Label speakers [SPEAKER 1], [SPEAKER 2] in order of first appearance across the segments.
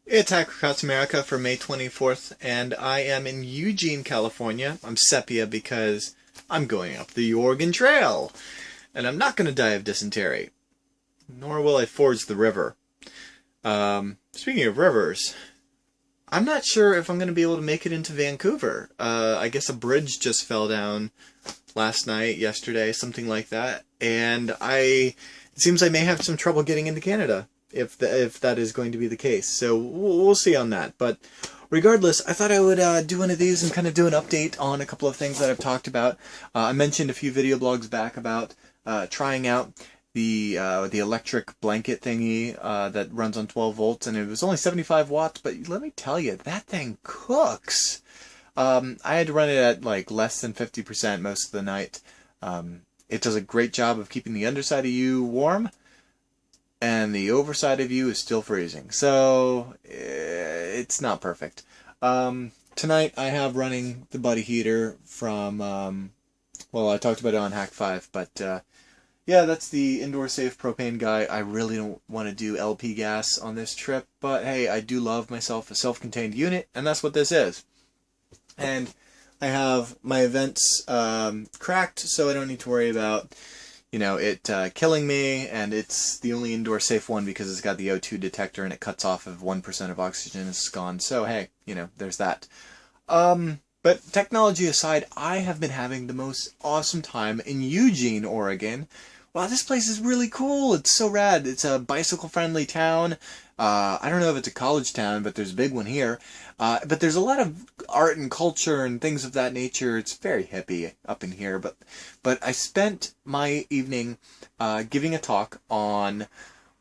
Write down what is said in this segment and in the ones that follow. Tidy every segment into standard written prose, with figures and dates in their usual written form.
[SPEAKER 1] It's Across America for May 24th, and I am in Eugene, California. I'm sepia because I'm going up the Oregon Trail, and I'm not going to die of dysentery, nor will I forge the river. Speaking of rivers, I'm not sure if I'm going to be able to make it into Vancouver. I guess a bridge just fell down last night, yesterday, something like that, and it seems I may have some trouble getting into Canada if that is going to be the case. So we'll see on that. But regardless, I thought I would do one of these and kind of do an update on a couple of things that I've talked about. I mentioned a few video blogs back about trying out the electric blanket thingy that runs on 12 volts, and it was only 75 watts. But let me tell you, that thing cooks. I had to run it at like less than 50% most of the night. It does a great job of keeping the underside of you warm, and the overside of you is still freezing. So it's not perfect. Tonight I have running the buddy heater from, well, I talked about it on Hack 5, but yeah, that's the indoor safe propane guy. I really don't want to do LP gas on this trip, but hey, I do love myself a self-contained unit, and that's what this is. And I have my events cracked, so I don't need to worry about it killing me, and it's the only indoor safe one because it's got the O2 detector and it cuts off if 1% of oxygen is gone. So hey, there's that. But technology aside, I have been having the most awesome time in Eugene, Oregon. Wow, this place is really cool. It's so rad. It's a bicycle-friendly town. I don't know if it's a college town, but there's a big one here. But there's a lot of art and culture and things of that nature. It's very hippie up in here. But I spent my evening giving a talk on,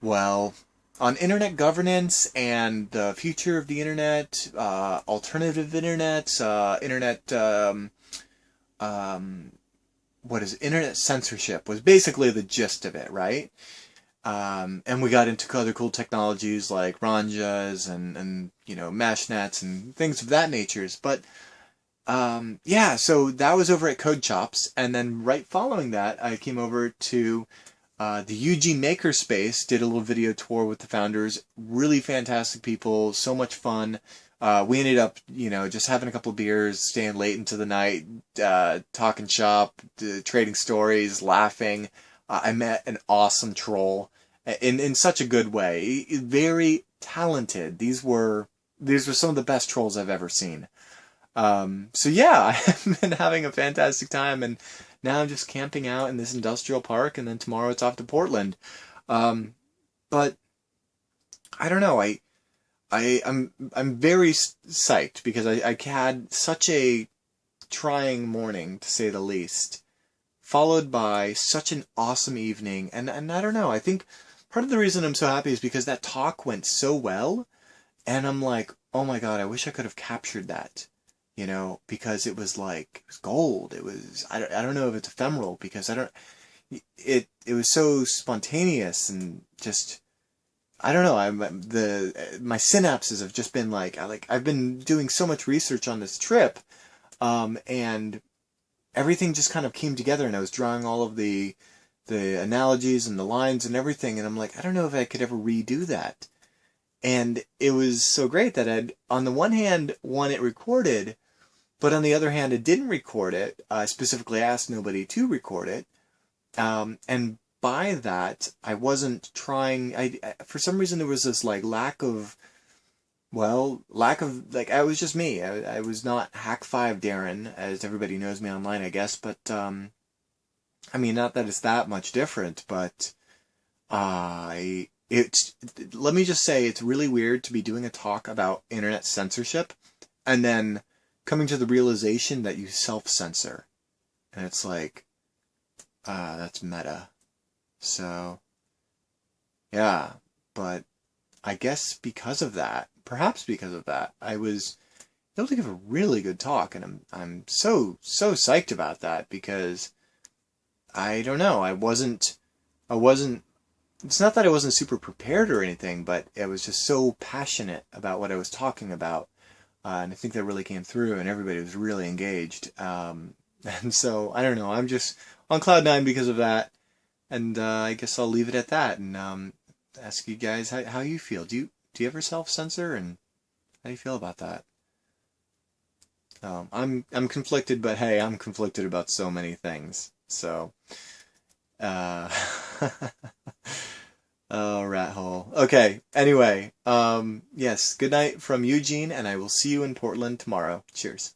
[SPEAKER 1] well, on internet governance and the future of the internet, alternative internet, what is it? Internet censorship was basically the gist of it, right? And we got into other cool technologies like ranjas and mesh nets and things of that nature. But yeah, so that was over at Code Chops, and then right following that, I came over to the Eugene Makerspace, did a little video tour with the founders. Really fantastic people, so much fun. We ended up, just having a couple of beers, staying late into the night, talking shop, trading stories, laughing. I met an awesome troll in such a good way. Very talented. These were some of the best trolls I've ever seen. So yeah, I've been having a fantastic time, and now I'm just camping out in this industrial park, and then tomorrow it's off to Portland. But I don't know. I'm very psyched because I had such a trying morning, to say the least, followed by such an awesome evening. And I don't know, I think part of the reason I'm so happy is because that talk went so well, and I'm like, oh my god, I wish I could have captured that, because it was gold. It was, I don't know if it's ephemeral, because it was so spontaneous and just, I don't know. My synapses have just been I've been doing so much research on this trip, and everything just kind of came together, and I was drawing all of the analogies and the lines and everything, and I'm like, I don't know if I could ever redo that. And it was so great that on the one hand, it recorded, but on the other hand, it didn't record it. I specifically asked nobody to record it, and by that, I wasn't trying. For some reason, there was this lack of, I was just me. I was not Hack 5 Darren, as everybody knows me online, I guess. But I mean, not that it's that much different, but let me just say, it's really weird to be doing a talk about internet censorship and then coming to the realization that you self-censor, and it's like, that's meta. So, yeah, but I guess perhaps because of that, I was able to give a really good talk, and I'm so psyched about that, because I don't know, I wasn't, it's not that I wasn't super prepared or anything, but I was just so passionate about what I was talking about, and I think that really came through, and everybody was really engaged, and so, I don't know, I'm just on cloud nine because of that. And I guess I'll leave it at that, and ask you guys how you feel. Do you ever self-censor, and how do you feel about that? I'm conflicted, but hey, I'm conflicted about so many things. So, uh, oh, rat hole. Okay. Anyway, yes. Good night from Eugene, and I will see you in Portland tomorrow. Cheers.